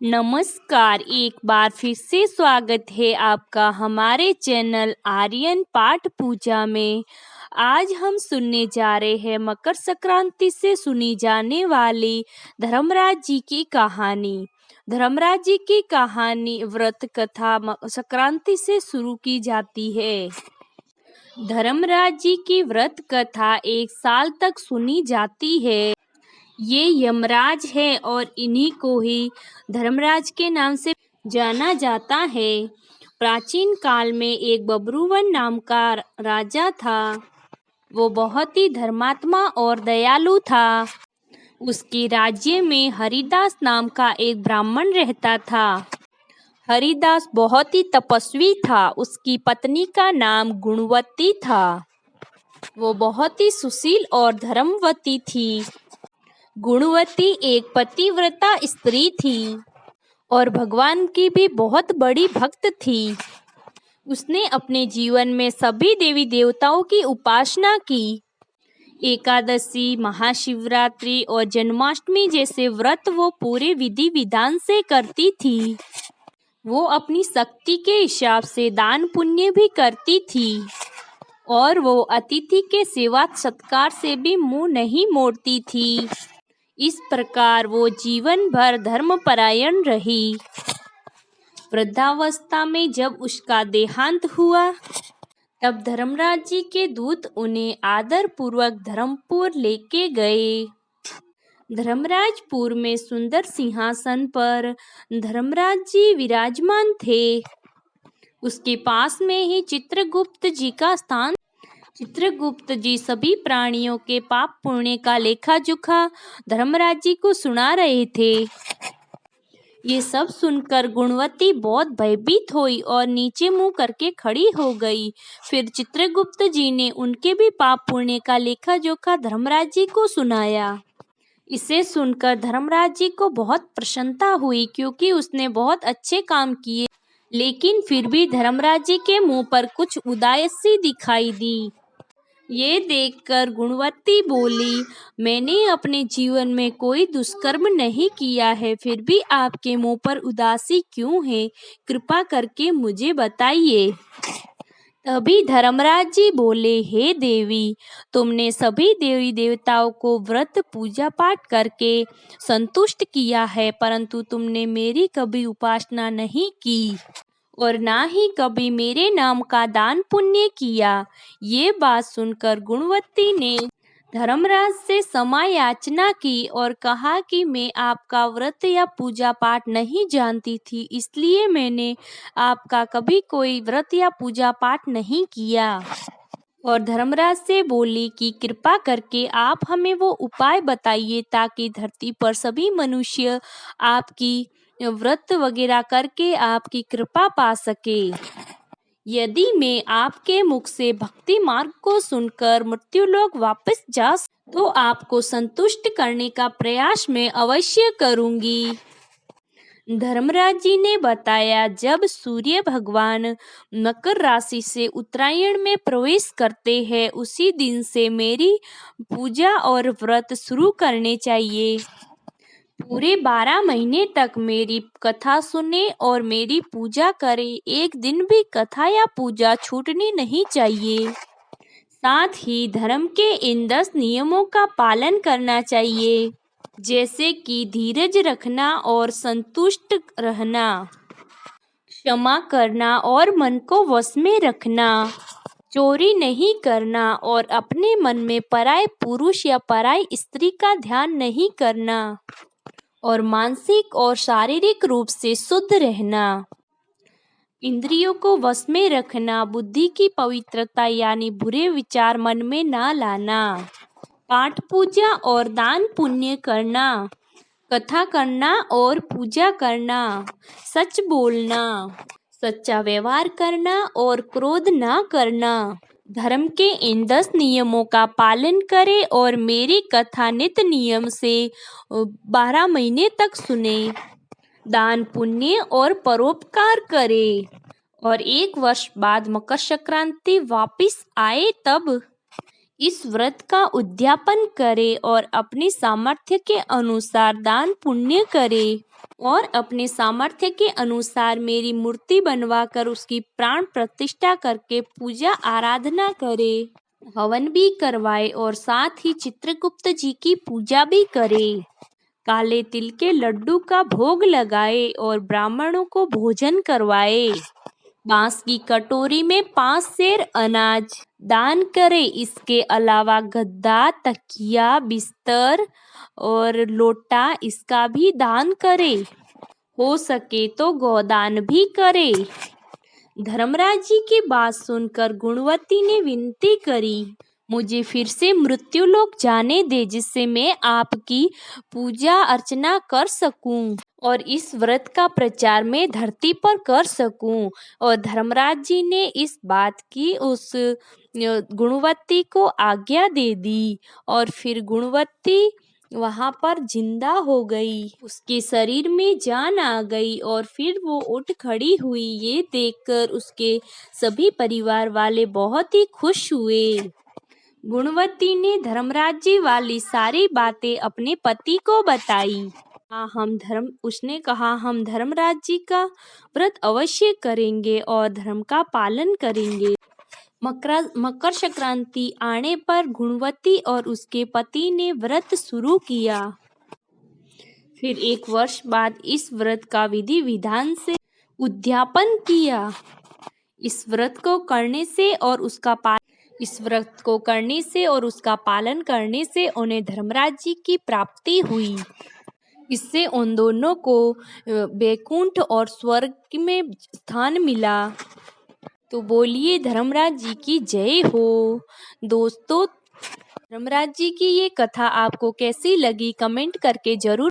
नमस्कार, एक बार फिर से स्वागत है आपका हमारे चैनल आर्यन पाठ पूजा में। आज हम सुनने जा रहे हैं मकर संक्रांति से सुनी जाने वाली धर्मराज जी की कहानी। धर्मराज जी की कहानी व्रत कथा संक्रांति से शुरू की जाती है। धर्मराज जी की व्रत कथा 1 साल तक सुनी जाती है। ये यमराज है और इन्हीं को ही धर्मराज के नाम से जाना जाता है। प्राचीन काल में एक बब्रुवन नाम का राजा था। वो बहुत ही धर्मात्मा और दयालु था। उसके राज्य में हरिदास नाम का एक ब्राह्मण रहता था। हरिदास बहुत ही तपस्वी था। उसकी पत्नी का नाम गुणवती था। वो बहुत ही सुशील और धर्मवती थी। गुणवती एक पतिव्रता स्त्री थी और भगवान की भी बहुत बड़ी भक्त थी। उसने अपने जीवन में सभी देवी देवताओं की उपासना की। एकादशी, महाशिवरात्रि और जन्माष्टमी जैसे व्रत वो पूरे विधि विधान से करती थी। वो अपनी शक्ति के हिसाब से दान पुण्य भी करती थी और वो अतिथि के सेवा सत्कार से भी मुंह नहीं मोड़ती थी। इस प्रकार वो जीवन भर धर्मपरायण रही। वृद्धावस्था में जब उसका देहांत हुआ तब धर्मराज जी के दूत उन्हें आदर पूर्वक धर्मपुर लेके गए। धर्मराजपुर में सुंदर सिंहासन पर धर्मराज जी विराजमान थे। उसके पास में ही चित्रगुप्त जी का स्थान। चित्रगुप्त जी सभी प्राणियों के पाप पुण्य का लेखा जोखा धर्मराज जी को सुना रहे थे। ये सब सुनकर गुणवती बहुत भयभीत हुई और नीचे मुंह करके खड़ी हो गई। फिर चित्रगुप्त जी ने उनके भी पाप पुण्य का लेखा जोखा धर्मराज जी को सुनाया। इसे सुनकर धर्मराज जी को बहुत प्रसन्नता हुई, क्योंकि उसने बहुत अच्छे काम किए। लेकिन फिर भी धर्मराज जी के मुंह पर कुछ उदासी दिखाई दी। ये देखकर गुणवती बोली, मैंने अपने जीवन में कोई दुष्कर्म नहीं किया है, फिर भी आपके मुंह पर उदासी क्यों है? कृपा करके मुझे बताइए। तभी धर्मराज जी बोले, हे देवी, तुमने सभी देवी देवताओं को व्रत पूजा पाठ करके संतुष्ट किया है, परंतु तुमने मेरी कभी उपासना नहीं की और ना ही कभी मेरे नाम का दान पुण्य किया। ये बात सुनकर गुणवती ने धर्मराज से क्षमा याचना की और कहा कि मैं आपका व्रत या पूजा पाठ नहीं जानती थी, इसलिए मैंने आपका कभी कोई व्रत या पूजा पाठ नहीं किया। और धर्मराज से बोली कि कृपा करके आप हमें वो उपाय बताइए ताकि धरती पर सभी मनुष्य आपकी व्रत वगैरह करके आपकी कृपा पा सके। यदि मैं आपके मुख से भक्ति मार्ग को सुनकर मृत्युलोक वापस जा तो आपको संतुष्ट करने का प्रयास मैं अवश्य करूंगी। धर्मराज जी ने बताया, जब सूर्य भगवान मकर राशि से उत्तरायण में प्रवेश करते हैं उसी दिन से मेरी पूजा और व्रत शुरू करने चाहिए। पूरे 12 महीने तक मेरी कथा सुने और मेरी पूजा करें। एक दिन भी कथा या पूजा छूटनी नहीं चाहिए। साथ ही धर्म के इन 10 नियमों का पालन करना चाहिए, जैसे कि धीरज रखना और संतुष्ट रहना, क्षमा करना और मन को वश में रखना, चोरी नहीं करना और अपने मन में पराये पुरुष या पराई स्त्री का ध्यान नहीं करना और मानसिक और शारीरिक रूप से शुद्ध रहना, इंद्रियों को वश में रखना, बुद्धि की पवित्रता यानी बुरे विचार मन में ना लाना, पाठ पूजा और दान पुण्य करना, कथा करना और पूजा करना, सच बोलना, सच्चा व्यवहार करना और क्रोध ना करना। धर्म के इन 10 नियमों का पालन करें और मेरी कथा नित्य नियम से 12 महीने तक सुने, दान पुण्य और परोपकार करें और 1 वर्ष बाद मकर संक्रांति वापस आए तब इस व्रत का उद्यापन करें और अपने सामर्थ्य के अनुसार दान पुण्य करें और अपने सामर्थ्य के अनुसार मेरी मूर्ति बनवाकर उसकी प्राण प्रतिष्ठा करके पूजा आराधना करें, हवन भी करवाए और साथ ही चित्रगुप्त जी की पूजा भी करें। काले तिल के लड्डू का भोग लगाए और ब्राह्मणों को भोजन करवाए। बांस की कटोरी में 5 सेर अनाज दान करे। इसके अलावा गद्दा, तकिया, बिस्तर और लोटा इसका भी दान करे। हो सके तो गोदान भी करे। धर्मराज जी की बात सुनकर गुणवती ने विनती करी, मुझे फिर से मृत्युलोक जाने दे जिससे मैं आपकी पूजा अर्चना कर सकूं और इस व्रत का प्रचार मैं धरती पर कर सकूं। और धर्मराज जी ने इस बात की उस गुणवती को आज्ञा दे दी और फिर गुणवती वहां पर जिंदा हो गई। उसके शरीर में जान आ गई और फिर वो उठ खड़ी हुई। ये देखकर उसके सभी परिवार वाले बहुत ही खुश हुए। गुणवती ने धर्मराज जी वाली सारी बातें अपने पति को बताई। उसने कहा हम धर्मराज जी का व्रत अवश्य करेंगे और धर्म का पालन करेंगे। मकर संक्रांति आने पर गुणवती और उसके पति ने व्रत शुरू किया। फिर 1 वर्ष बाद इस व्रत का विधि विधान से उद्यापन किया। इस व्रत को करने से और उसका पालन करने से उन्हें धर्मराज जी की प्राप्ति हुई। इससे उन दोनों को वैकुंठ और स्वर्ग में स्थान मिला। तो बोलिए धर्मराज जी की जय हो। दोस्तों, धर्मराज जी की ये कथा आपको कैसी लगी कमेंट करके जरूर